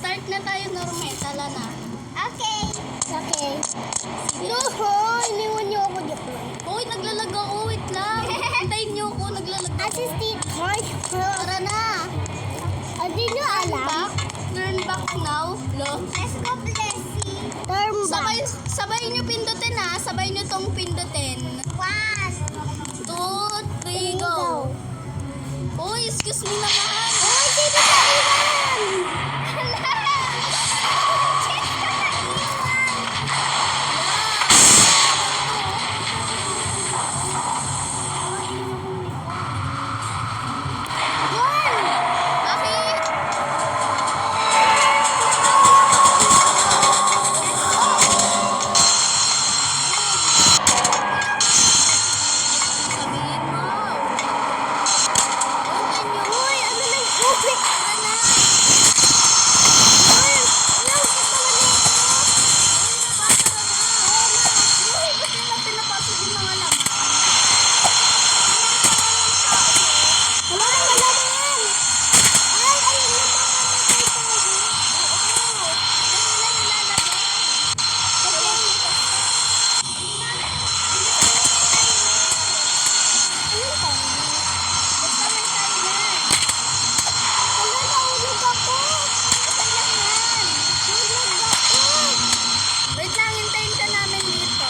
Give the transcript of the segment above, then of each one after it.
Start na tayo, Norme. Tala na. Okay. Okay. No, iniwan niyo ako dito. Hoy, naglalag ako. Wait lang. Hintayin niyo ako. Naglalag ako. Assistant. Tara na. Hindi niyo alam. Turn back now. Lo. Let's go, Blessy. Turn back. Sabay niyo pindutin ha. Sabay niyo tong pindutin. 1, 2, 3, go. Hoy, excuse me naman. Oh, dito sa iwan. Bakit? Sabihin mo. Uy, ano na yung tubig? Tara na. Uy, ba't nila pinapasok yung mga laman? Wala na malaman. Ay, ayun na Oo. Yan nila nilalagay. Basta may timer. Wala, nahulog ako. Okay lang yan. Nahulog ako. Wait lang, hintayin ka namin dito.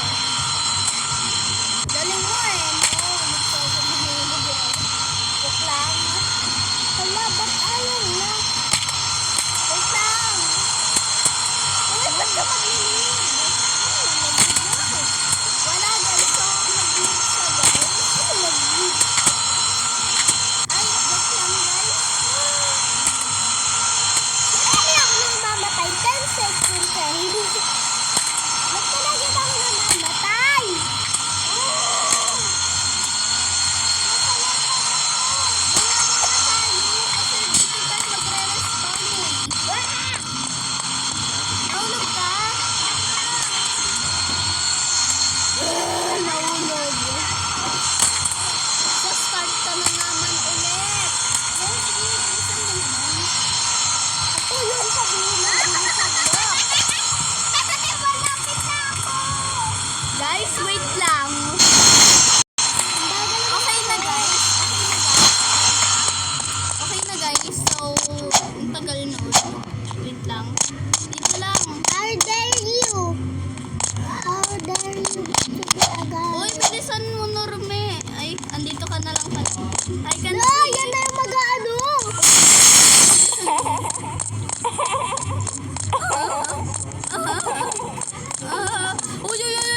Galing mo eh, no? Nagsasabi yan. Joke lang. Wala, ba't ayaw na? Wait lang. Uy, ba't ka mag-leave? Wala, guys. So, mag-leave siya, guys. Ay, joke lang, guys. Hindi ako namamatay. 10 seconds eh. Ba't talaga ba ako namamatay? Kasi dito tayo magre-respawn eh. Nahulog ka? Nahulog. So, start ka na naman ulit. Yes, bilisan mo naman. Ako yun sabihin na bilisan mo. Malapit na ako. Guys, wait lang. Okay na, guys. Okay na, guys. So, ang tagal nun. Wait lang. Dito lang. How dare you? How dare you to be a guy? Uy, bilisan mo, Norme. Ay, andito ka na lang pala. I can No, see. yan na yung mag-ano. Uy, uy, uy,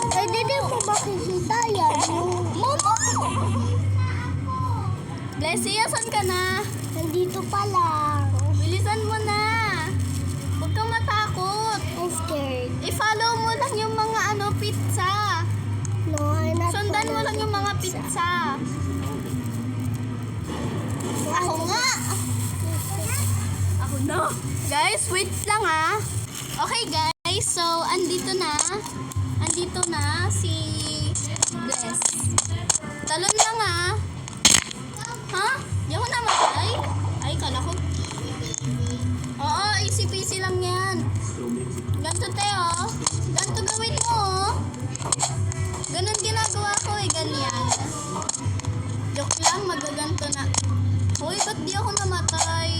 Eh, hindi mo makikita yan. Momo! Blessy, asan ka na? Nandito pa lang. Bilisan mo na. Huwag kang matakot. I'm scared. I-follow mo lang yung mga pizza. No, I'm not Sundan mo lang yung mga following pizza. Ako nga. Ako na. Guys, wait lang ha. Okay guys, so andito na. Andito na si Bless. Talon lang ha. Ha? Di ako namatay? Ay, kala ko. Oo, easy peasy lang yan. Ganto Teo. Ganto gawin mo oh. Ganun ginagawa ko eh, ganyan. Joke lang, magaganto na. Hoy, ba't di ako namatay?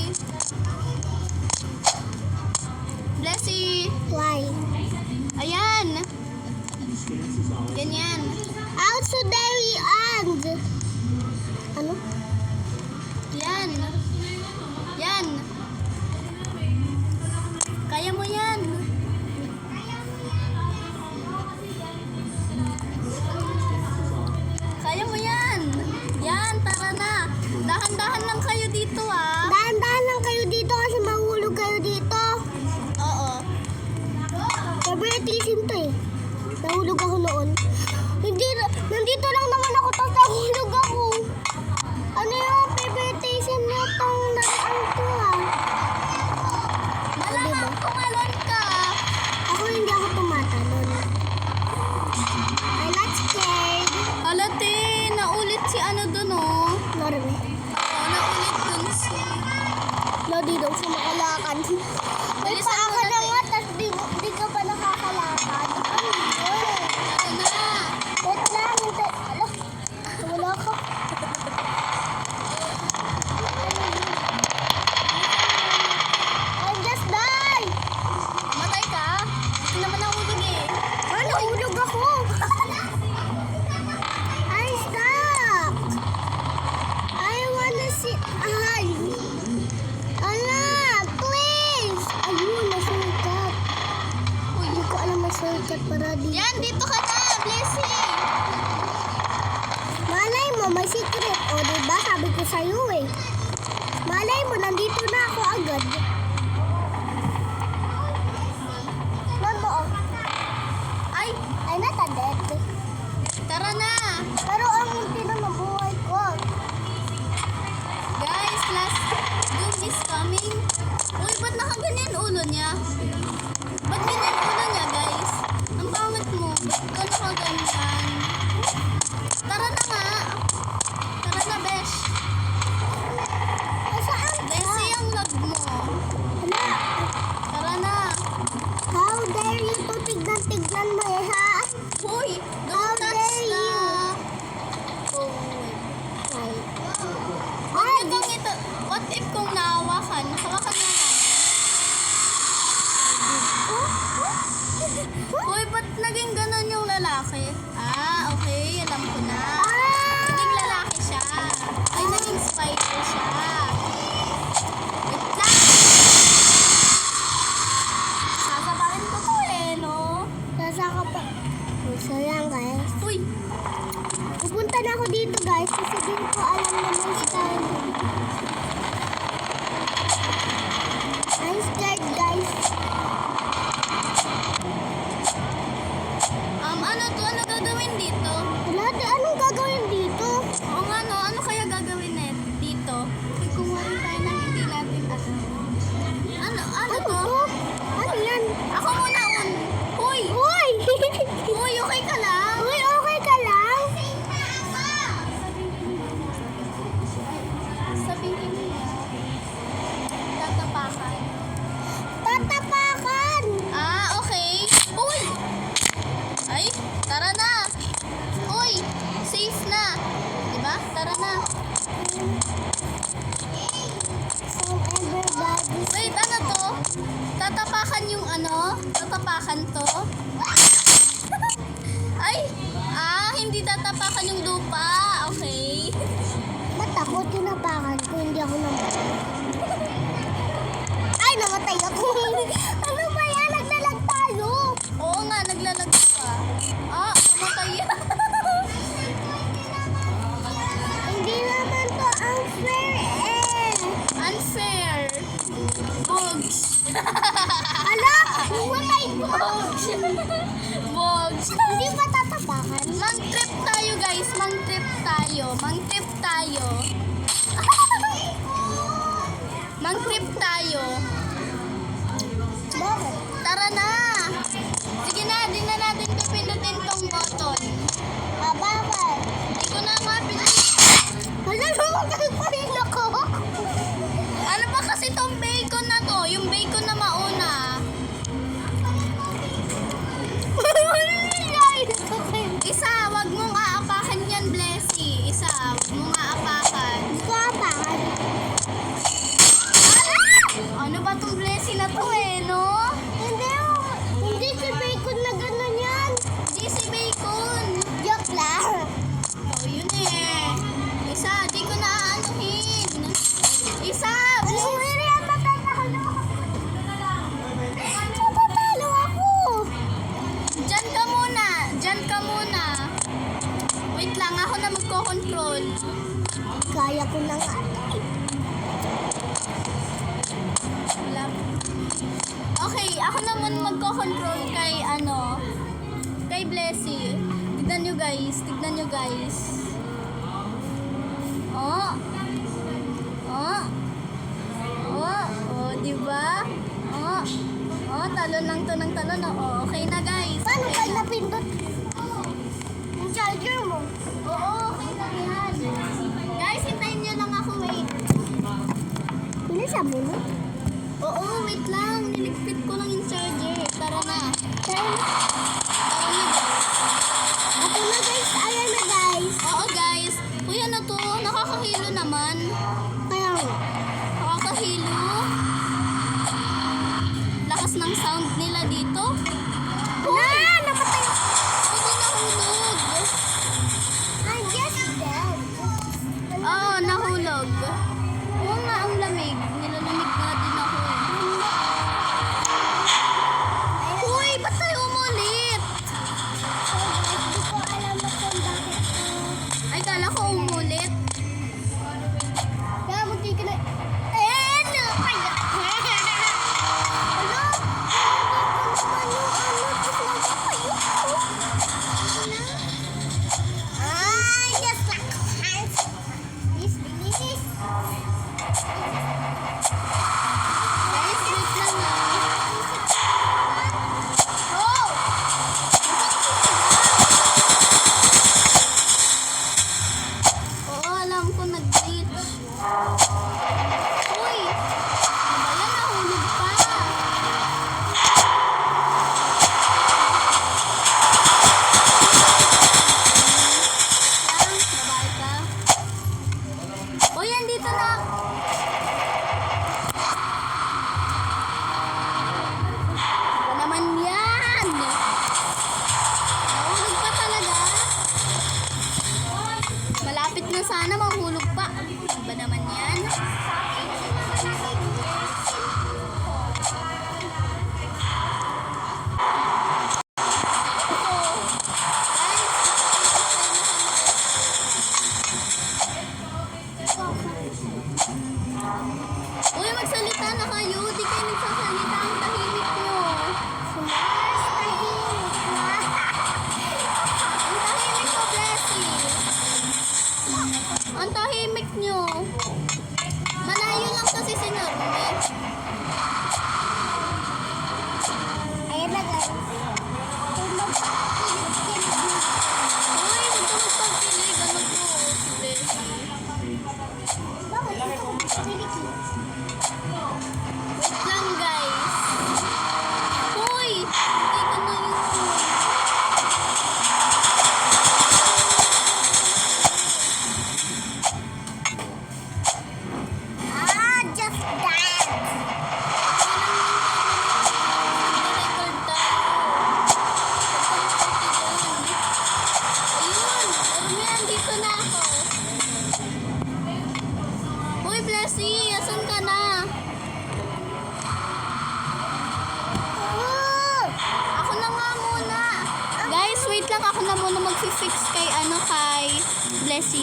Blessy! Why? Ayan! Ganyan. How to dare you and? Ano? Yan. Yan. Kaya mo yan. Kaya mo yan. Yan, tara na. Dahan-dahan lang kayo dito ah. Dahan-dahan lang kayo dito kasi mahulog kayo dito. Oo. Favoritism to eh. Nahulog ako noon. Hindi, nandito lang naman ako tapos nahulog ako. Ano yung favoritism na itong naraan to ha? Malamang tumalon ka. Ako hindi ako tumatalon. I'm not scared. Halate, naulit si ano dun oh. Norme. naman. May Bilisan paa mo ka na, na te. nga, tapos di ka pa nakakalakad. Ano yun? Tara na. Wait lang, hintay. Ala, wala ka. I just die! Matay ka? Hindi naman nahulog eh. Ah, nahulog ako. I stuck. I wanna see. Ay. Ala, please. Ayun, nasukat. Uy. Hindi ko alam nasukat para dito. Yan, dito ka na. Blessing. Malay mo, may secret. O, diba? Sabi ko sa'yo eh. Malay mo, nandito na ako agad. Mamo, oh. Ay, Ay, nata dead. tara na. Pero ang munti na mabuhay ko. Guys, last doom is coming. Uy, ba't nakaganyan ulo niya? Ba't ganyan ulo niya, guys? Ang pangit mo. Ba't ka nakaganyan? Tara na nga. Tara na, besh. Ay, saan ka? Bessie ang lag mo. Hala, Tara na. how dare you to tignan-tignan mo eh, ha? Uy, How don't touch dare na. you? Oh. Ay. Huwag niyo kang ito. What if kung nahawakan? Hawakan na lang. Uy, ba't naging ganon yung lalaki? Ah, okay. Alam ko na. Naging lalaki siya. Ay, naging spider siya. Wait lang. Sasabahin ko to eh, no? Nasa ka pa. So yan, guys. Uy, Pupunta na ako dito, guys. Kasi di ko alam na may style. I'm scared, guys. ano to? Ano gagawin dito? Wala, anong gagawin dito? Oo nga, no? Ano kaya gagawin dito? Kumuha tayo ng hindi natin alam. Ano Ano to? to? Ano yan? Ako muna un. Uy! Uy! Uy, okay ka lang? Uy, okay ka lang? Sabihin mo. Tatapakan. Tatapakan! Ah, okay. Uy! Ay, tara na. Uy, safe na. Diba? Tara na. From everybody. Wait, ano to? Tatapakan yung ano? Tatapakan to? Ay! Hindi tatapakan yung lupa. Okay. Ba't ako tinapakan ko? Hindi ako namatay. Ay, namatay ako. Ano ba yan? Naglalag tayo. Oo nga, naglalag pa. Namatay yan. Hindi naman to unfair eh. Unfair. Bugs. Ala, namatay ko. Bugs. Hindi ba tatapakan? Mang-trip tayo, guys. Mang-trip tayo. Mang-trip tayo. Mang-trip tayo. Bakit? Tara na. Sige na, di na natin pipindutin tong button. Bakit? Hindi ko na nga pindutin. Hala, namatay pa rin ako. Ano ba kasi tong bacon na to? Yung bacon na mauna. Isa, wag mong aapakan yan, Blessy. Isa, wag mong aapakan. Hindi ko apakan. Ano ba tong Blessy na to eh, no? Hindi si Bacon na gano'n yan. Hindi si bacon. Joke lang. Oh, yun eh. Isa, di ko na aanuhin. Isa, Uwiri ang matatalo. Matatalo ako. dyan ka muna. Dyan ka muna. Wait lang, ako na magko-control. Kaya ko na nga. Wala. Okay, ako naman magko-control kay kay Blessy. Tignan nyo guys, tignan nyo guys. Oh. Oh. Oh, di ba? Oh, talon lang to ng talon. Oh, okay na guys. Paano Okay pag na. napindot yung charger mo? Oo, okay na yan. Guys, hintayin nyo lang ako, wait. Bilisan mo na. Oo, ako na muna mag-fix kay kay Blessy.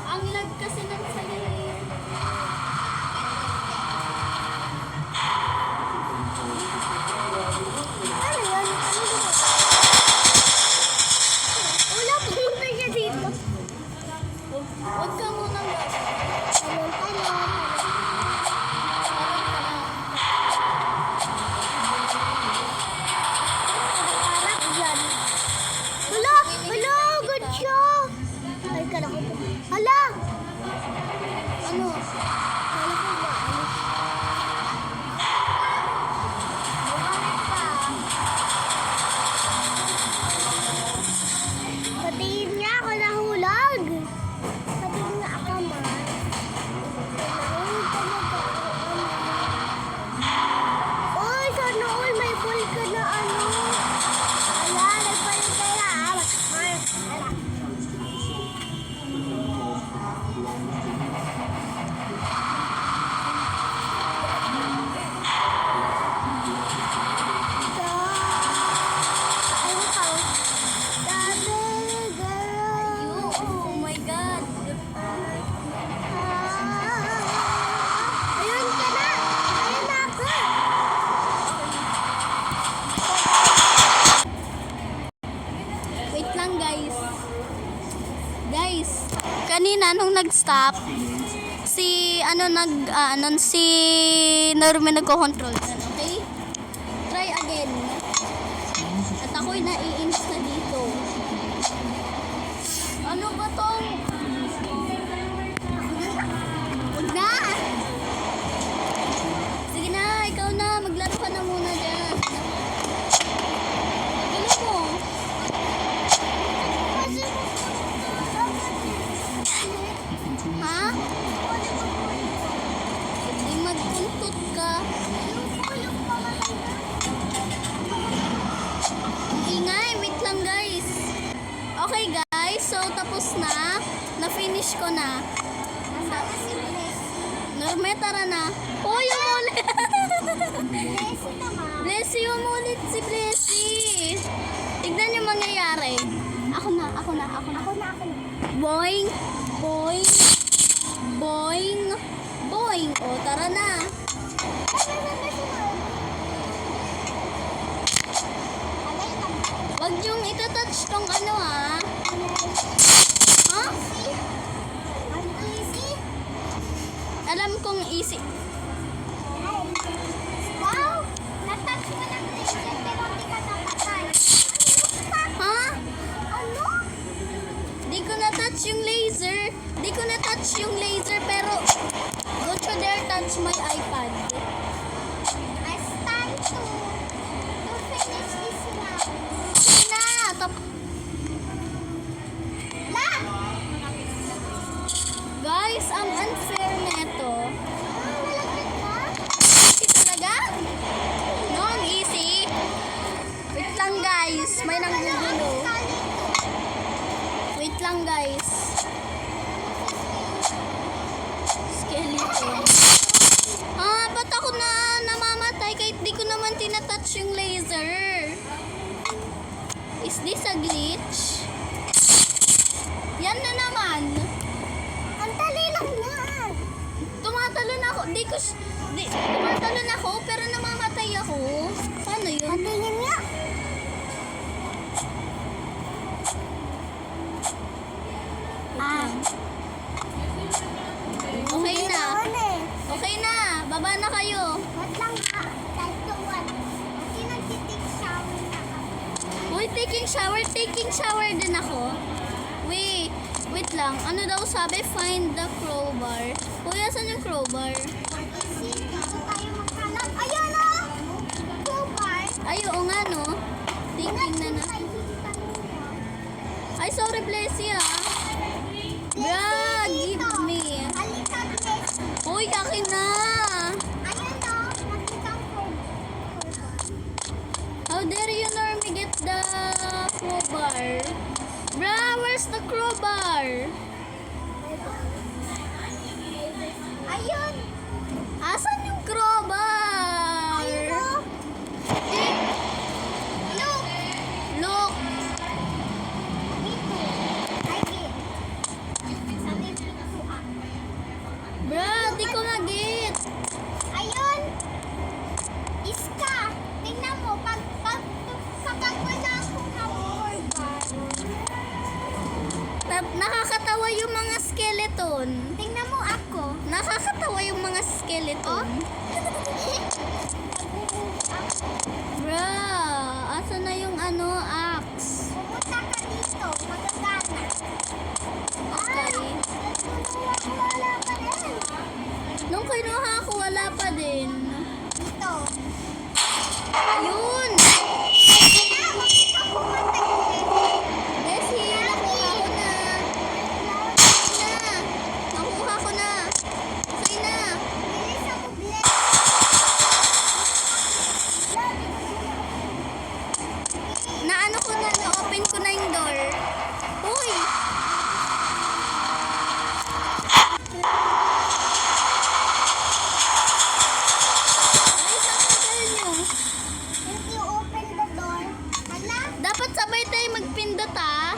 Ang lag kasi ng salita. Ano yun? Wala, pumunta siya dito. Huwag ka muna Talon, talon. Harap dyan. Hala, hala, good siya. Ay, kala ko po. Hala! Ano? Kala ko ba? Patiin niya ako nahulog. Patiin nga ako, ma. Nahulog talaga ako, ma. Uy, sana all may ball ka na ano. Ala, nagpalit ka na. Ala. Oh my God. Ayun ka na! Ayun na ako! Wait lang guys. Guys, kanina nung nag-stop, si si Norman nagko-control yan, okay? Try again. At ako'y nai-insta dito. Ano ba tong? Huwag na! Sige na, ikaw na. Maglaro ka na muna dyan. Gulo mo. Ha? Hindi magpuntot ka. Ang ingay, wait lang guys. Okay guys, so tapos na. Na-finish ko na. Nasama si Bless. Norme, tara na. Uy, umulit. Bless naman. Blessy, umulit si Blessy. Tignan yung mangyayari. Ako na. Ako na. Boing, boing, boing, boing. O, tara na. Wag yung itatouch tong ano ha. Ha? Alam kong easy. Wow! Natouch mo ng laser pero hindi ka napatay. Ha? Ano? Di ko na-touch yung laser. Di ko na-touch yung laser pero don't you dare touch my iPad. It's time to finish this now. Sige na. La! Guys, ang unfair neto. Malapit ka? Easy talaga? No, ang easy. Wait lang guys. May nanggugulo. Wait lang guys. Skeleton. Ba't ako na namamatay kahit di ko naman tinatouch yung laser? Is this a glitch? Yan na naman. Ang tali lang yan. Tumatalon ako. Tumatalon ako pero namamatay ako. Paano yun? Patingin nga. Okay na. Naman eh. Okay na. Baba na kayo. Wait lang ha. Time to one. Kasi nagtitik shower na ako. Uy, taking shower din ako. Wait lang. Ano daw sabi? Find the crowbar. Uy, asan yung crowbar? Kasi dito tayo magkalat. Ayan o! Crowbar. Ay, oo nga no. Taking na na. Ay, sorry, Blessy ah. Bruh, give me. Halika, Bless. Uy, akin na. Ayan o. Nakita ang crowbar. How dare you Normie get the crowbar? Bruh, where's the crowbar? Ayun! Asan yung crowbar? Ayun o! Eh, Look! look. Dito. Ay, dito. Sa may pinto ah. Bruh, di ko mag-get. Ayun! Iska! Tingnan mo, kapag wala akong hamburger, Nakakatawa yung mga skeleton. tingnan mo ako. Nakakatawa yung mga skeleton. Bruh, asan na yung axe? Pumunta ka dito, magagana. Okay. Wala pa rin. Nung kinuha ko, wala pa din. Dito. Ayun! Na, huwag ka pumunta ulit. Desi, nakuha ko na. Nakuha ko na. Okay na. Bilis ako, bilis. Naano ko na, na-open ko na yung door. Uy! Ay, saan tagal nyo? If you open the door, hala, Dapat sabay tayo magpindot ah.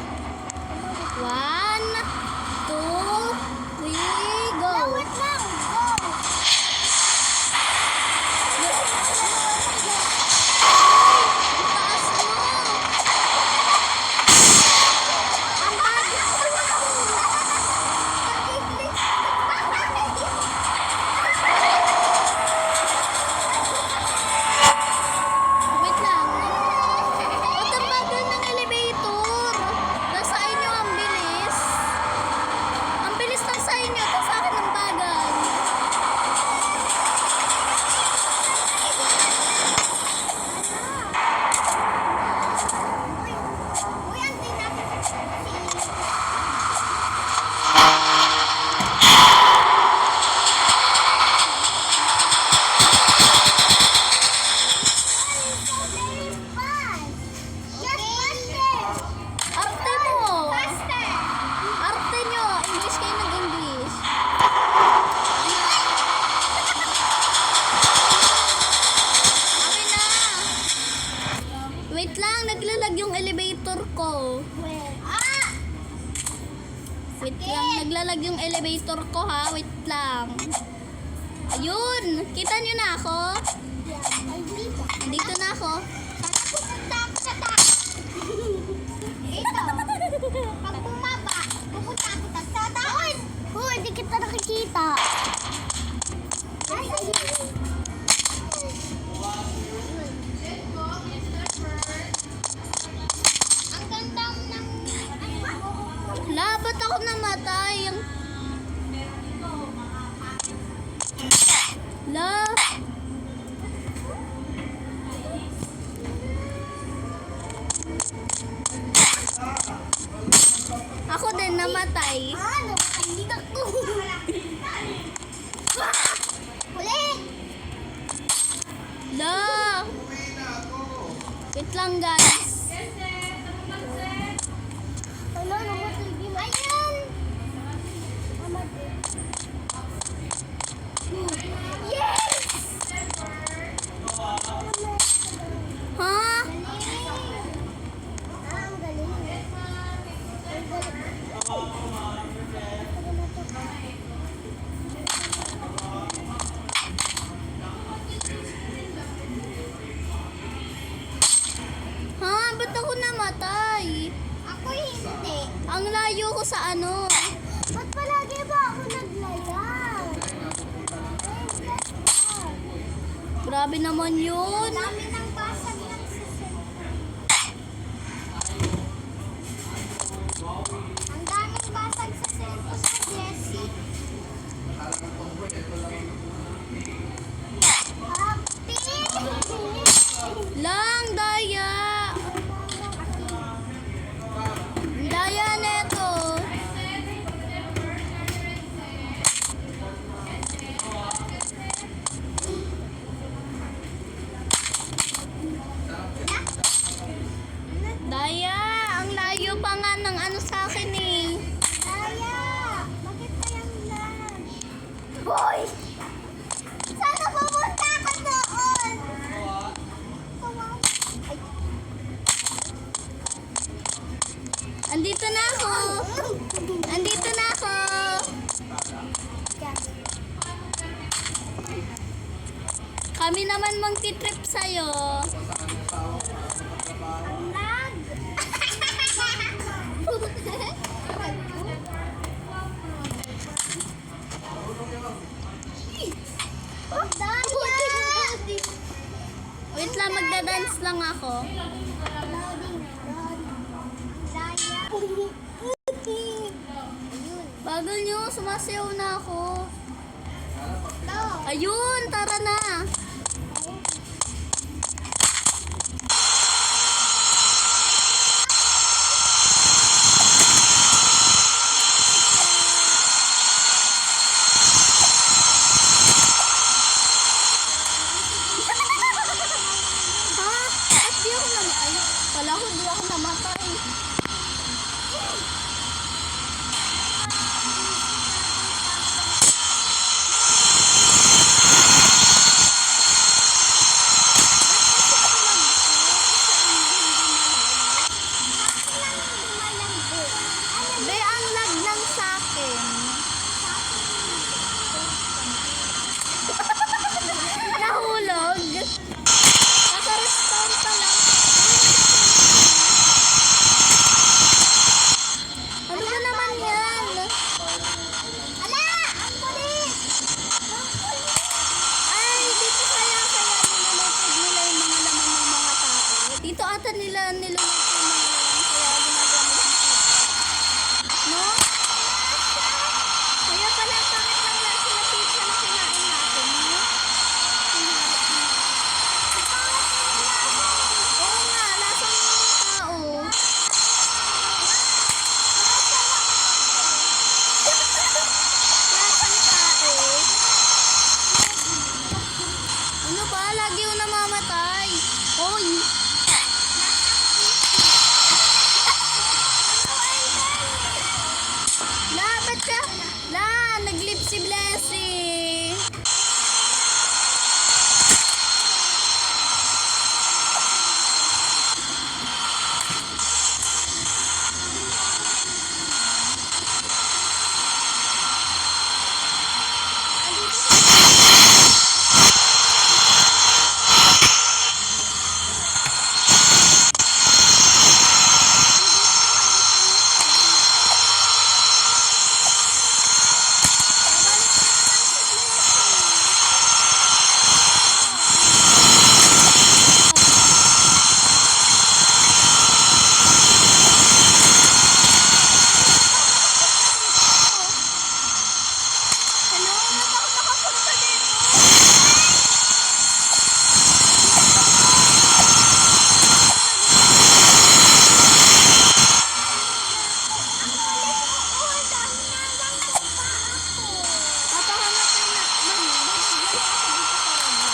1, 2, 3, go! wait lang, go. Ang taas mo! Ang bagay ko. Wait lang. Ba't ang bagal ng elevator? Nasa inyo ang bilis. Ang bilis lang sa inyo, tapos sa akin ang bagal. Uy, antay natin si... Arte mo! Faster! Arte nyo! English kayo nag-English. Okay na! Wait lang, naglalag yung elevator ko. Ah! Wait lang, naglalag yung elevator ko ha. Wait lang. Ayun! Kita nyo na ako? Ay, dito. Dito na ako. Sana pupunta ako sa taas. Ito. Pag bumaba, pupunta ako sa taas. Uy, hindi kita nakikita. Ay, ayun. Ang ganda ng... Labat ako namatay. La. Ako din namatay. Ano? Hindi ka ko. Ulit! La. Wait lang guys. Ano? Ayun! Yes! Ha? Ang galing. Ha? Ba't ako namatay? Ako hindi. Ang layo ko sa ano. Ba't palagi ba ako naglayag? Grabe naman yun. Ang dami ng basag ng susunod. Ang daming basag sa cellphone sa Jessie. Happy! Lang, daya. Daya neto. tayo. Ang lag. Ang daya. Wait lang, magda-dance lang ako. Loading. Daya. Ayun. Bagal nyo, sumasayaw na ako. Ito. Ayun, tara na. Ha? At di ako namatay. Wala ko, di ako namatay. Be, ang lag lang sa akin. Nahulog. Naka-restore pa lang. Ano ba naman yan? Ala! Ang kulit! Ay, dito kaya nilulutod nila yung mga laman ng mga tao. Dito ata nila nilulutod yung mga laman kaya ginagamit ang pizza. No? Kaya pala bakit lang lasa na pizza na kinain natin, no? Oo nga, lasang tao. Lasang tao. Ano ba? Lagi yung namamatay. Hoy! La, ba't ka? La, naglip si Blessy. Hello? Ba't ako nakapunta dito? Papahanap ko na. Mami, magbigay ako dito sa radyo.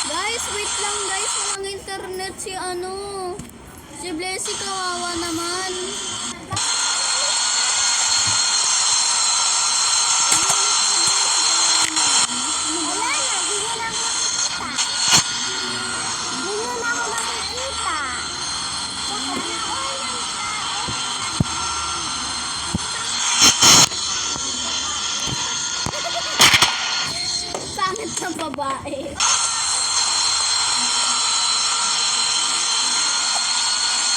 Guys, wait lang guys. Walang internet si ano. Si Blessy kawawa naman. Wala na, di mo na ako makikita. Di mo na ako makikita. Sana all ng tao. Pangit ng babae.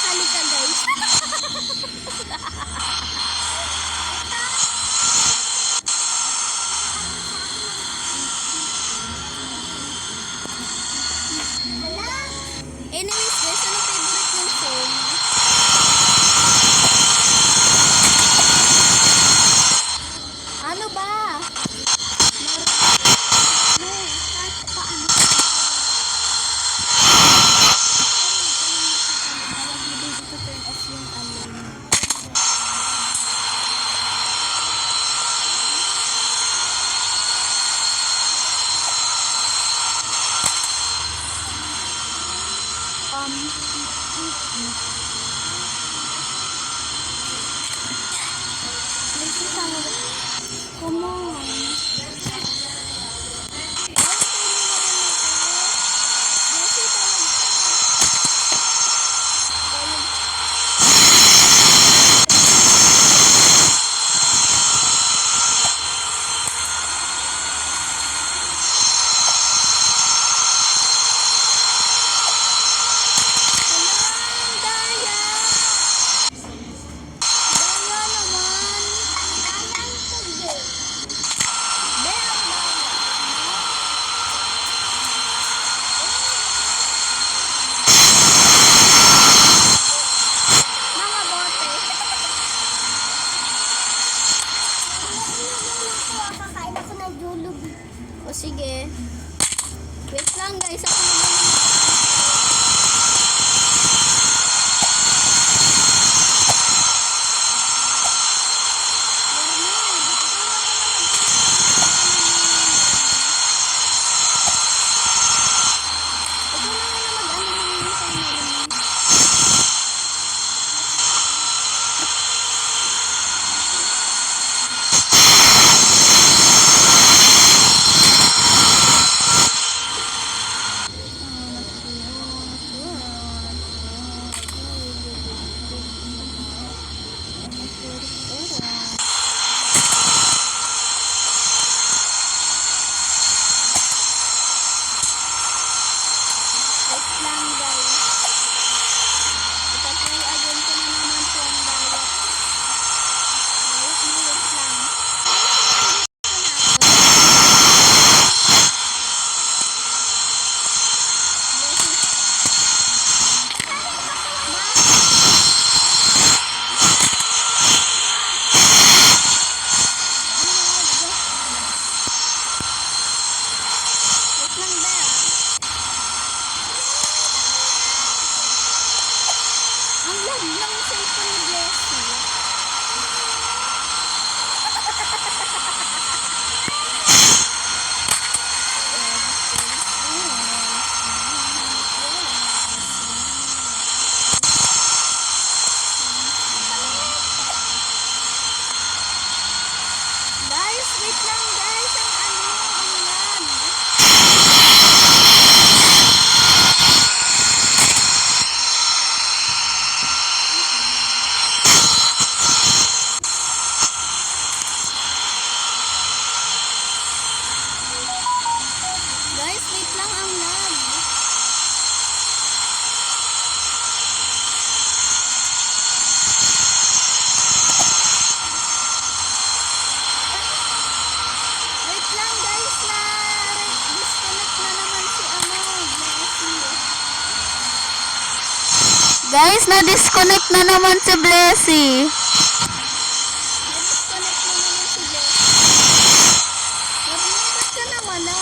Halika guys. Wala. Anyways guys, ano favorite yung song? Ano ba? Come on. sa Jollibee. O sige. Wait lang guys. Ako naman. Wait lang guys. Itatry again ko na naman po ang diet. Diet na wait lang. Wait lang ba? Ang lag ng cellphone ni Blessy. Guys, wait lang guys. Ang lag. Guys, wait lang ang lag. Wait lang guys na disconnect na naman si Blessy. Guys, na-disconnect na naman si Blessy. Na-disconnect na naman si Blessy. Ba't ka na wala?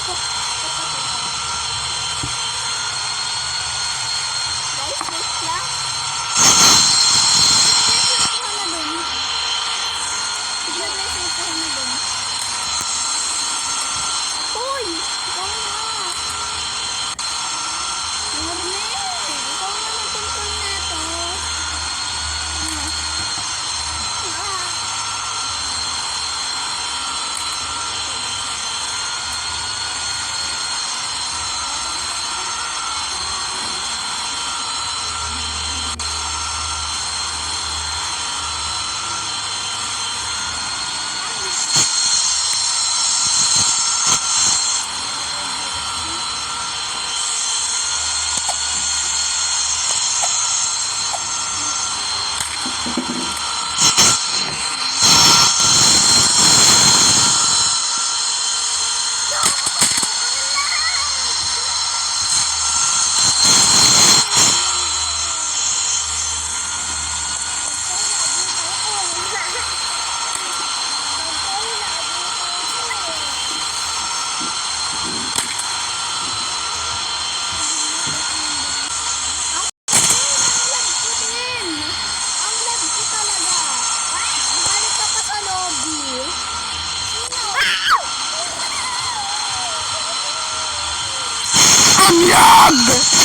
Guys, wait lang. Sige, guys, wait lang na dun. Uy! Ikaw na! Marne! Ikaw na nag-control na ito. Ang love ko talaga. Balik ka pa sa lobby. Ang lag!